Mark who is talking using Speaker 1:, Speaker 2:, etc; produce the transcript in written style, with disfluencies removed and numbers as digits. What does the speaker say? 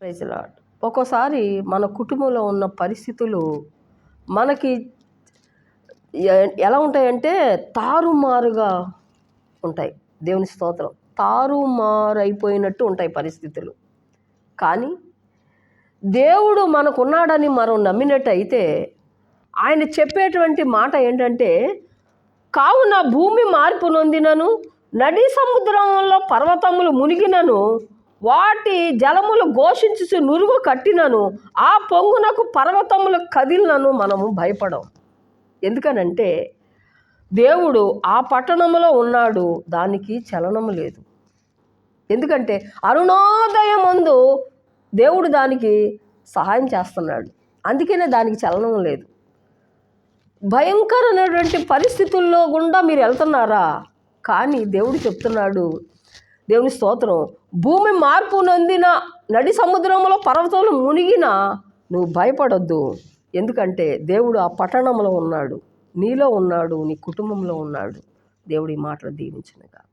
Speaker 1: Praise lord. ఒక్కోసారి మన కుటుంబంలో ఉన్న పరిస్థితులు మనకి ఎలా ఉంటాయంటే తారుమారుగా ఉంటాయి. దేవుని స్తోత్రం. తారుమారైపోయినట్టు ఉంటాయి పరిస్థితులు. కానీ దేవుడు మనకున్నాడని మనం నమ్మినట్టయితే ఆయన చెప్పేటువంటి మాట ఏంటంటే, కావున భూమి మార్పు నొందినను, నదీ సముద్రంలో పర్వతములు మునిగినను, వాటి జలములు ఘోషించుచు నురుగు కట్టినను, ఆ పొంగునకు పర్వతములు కదిలినను మనము భయపడం. ఎందుకనంటే దేవుడు ఆ పట్టణంలో ఉన్నాడు, దానికి చలనము లేదు. ఎందుకంటే అరుణోదయమందు దేవుడు దానికి సహాయం చేస్తున్నాడు, అందుకనే దానికి చలనం లేదు. భయంకరమైనటువంటి పరిస్థితుల్లో గుండా మీరు వెళ్తున్నారా? కానీ దేవుడు చెప్తున్నాడు, దేవుని స్తోత్రం, భూమి మార్పు నొందిన, నడి సముద్రంలో పర్వతాలు మునిగిన నువ్వు భయపడొద్దు. ఎందుకంటే దేవుడు ఆ పట్టణంలో ఉన్నాడు, నీలో ఉన్నాడు, నీ కుటుంబంలో ఉన్నాడు. దేవుడు ఈ మాటలు దీవించునుగాక.